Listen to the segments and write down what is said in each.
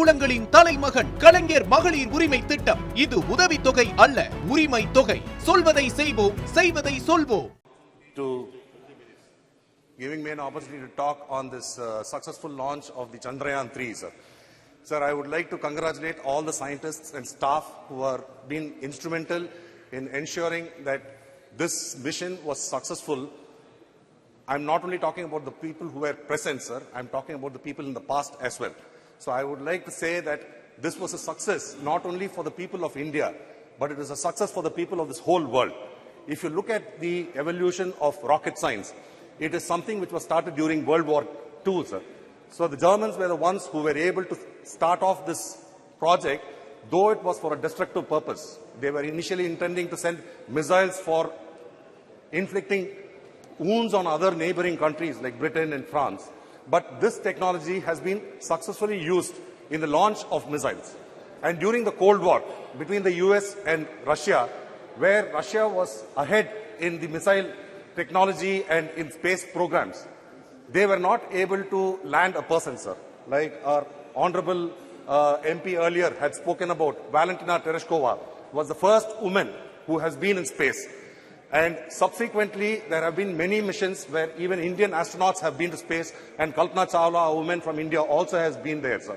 உள்ளங்களின் தலைமகன் கலைஞர் மகளிர் உரிமை திட்டம். இது உதவி தொகை அல்ல, உரிமை தொகை. சொல்வதை செய்வோம், செய்வதை சொல்வோம். To giving me an opportunity to talk on this successful launch of the Chandrayaan 3, sir. Sir, I would like to congratulate all the scientists and staff who have been instrumental in ensuring that this mission was successful. I'm not only talking about the people who were present, sir, I'm talking about the people in the past as well. So I would like to say that this was a success not only for the people of India, but it is a success for the people of this whole world. If you look at the evolution of rocket science, it is something which was started during World War II, sir. So the Germans were the ones who were able to start off this project, though it was for a destructive purpose. They were initially intending to send missiles for inflicting wounds on other neighboring countries like Britain and France. But this technology has been successfully used in the launch of missiles. And during the Cold War between the US and Russia, where Russia was ahead in the missile technology and in space programs, they were not able to land a person, sir. Like our honorable MP earlier had spoken about, Valentina Tereshkova was the first woman who has been in space. And subsequently, there have been many missions where even Indian astronauts have been to space, and Kalpana Chawla, a woman from India, also has been there, sir.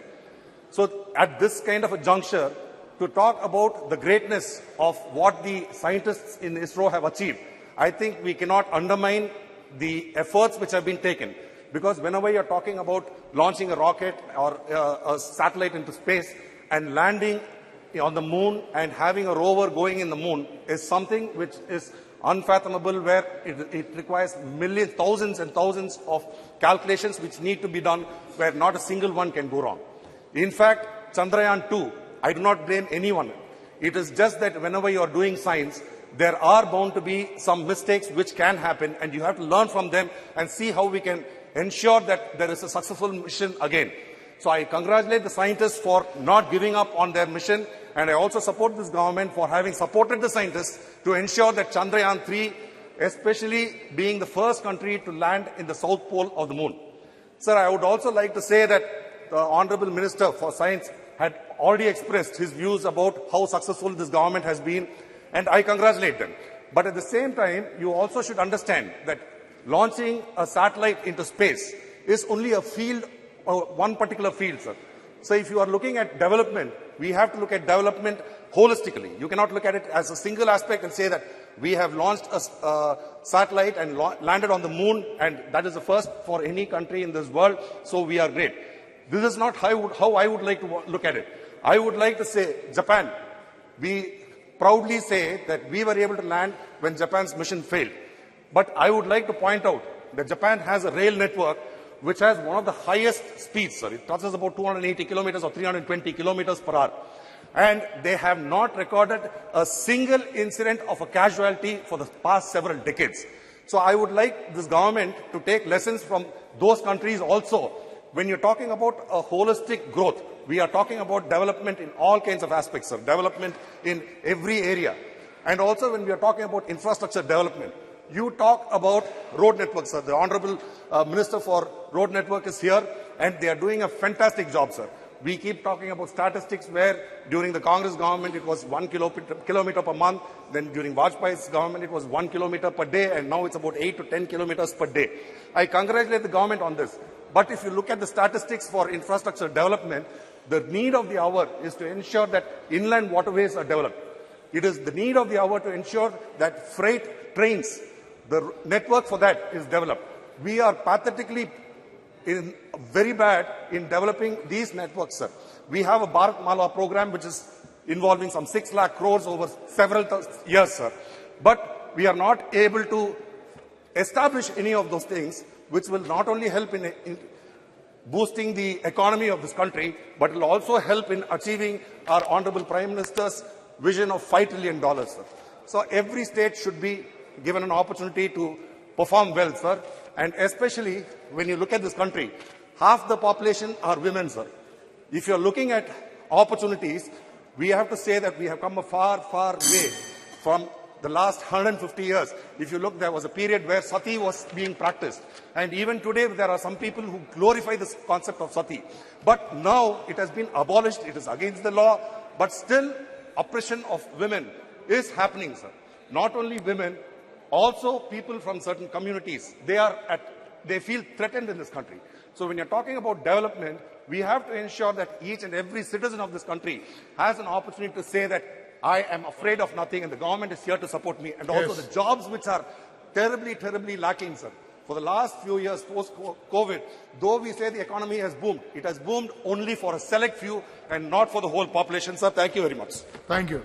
So at this kind of a juncture, to talk about the greatness of what the scientists in ISRO have achieved, I think we cannot undermine the efforts which have been taken. Because whenever you're talking about launching a rocket or a satellite into space and landing on the moon and having a rover going in the moon is something which is unfathomable, where it requires millions, thousands and thousands of calculations which need to be done, where not a single one can go wrong. In fact, Chandrayaan 2, I do not blame anyone. It is just that whenever you are doing science, there are bound to be some mistakes which can happen, and you have to learn from them and see how we can ensure that there is a successful mission again. So I congratulate the scientists for not giving up on their mission, and I also support this government for having supported the scientists to ensure that Chandrayaan 3, especially being the first country to land in the South Pole of the moon. Sir, I would also like to say that the Honorable Minister for Science had already expressed his views about how successful this government has been, and I congratulate them. But at the same time, you also should understand that launching a satellite into space is only a field, one particular field, sir. So if you are looking at development, we have to look at development holistically. You cannot look at it as a single aspect and say that we have launched a satellite and landed on the moon, and that is the first for any country in this world, so we are great. This is not how I would like to look at it. I would like to say, Japan, we proudly say that we were able to land when Japan's mission failed. But I would like to point out that Japan has a rail network which has one of the highest speeds, sir. It touches about 280 kilometers or 320 kilometers per hour. And they have not recorded a single incident of a casualty for the past several decades. So I would like this government to take lessons from those countries also. When you're talking about a holistic growth, we are talking about development in all kinds of aspects, sir. Development in every area. And also when we are talking about infrastructure development, you talk about road networks, sir. The Honorable Minister for Road Network is here, and they are doing a fantastic job, sir. We keep talking about statistics where during the Congress government it was 1 kilometer per month, then during Vajpayee's government it was 1 kilometer per day, and now it's about 8 to 10 kilometers per day. I congratulate the government on this. But if you look at the statistics for infrastructure development, the need of the hour is to ensure that inland waterways are developed. It is the need of the hour to ensure that freight trains, the network for that is developed. We are pathetically very bad in developing these networks, sir. We have a Bharat Mala program which is involving some 6 lakh crores over several years, sir. But we are not able to establish any of those things, which will not only help in boosting the economy of this country, but will also help in achieving our Honorable Prime Minister's vision of $5 trillion, sir. So every state should be given an opportunity to perform well, sir. And especially when you look at this country, half the population are women, sir. If you're looking at opportunities, we have to say that we have come a far, far way from the last 150 years, if you look, there was a period where sati was being practiced. And even today, there are some people who glorify this concept of sati. But now it has been abolished. It is against the law. But still, oppression of women is happening, sir. Not only women, also people from certain communities. They feel threatened in this country. So when you're talking about development, we have to ensure that each and every citizen of this country has an opportunity to say that I am afraid of nothing and the government is here to support me. And also the jobs which are terribly, terribly lacking, sir. For the last few years post-COVID, though we say the economy has boomed, it has boomed only for a select few and not for the whole population, sir. Thank you very much. Thank you.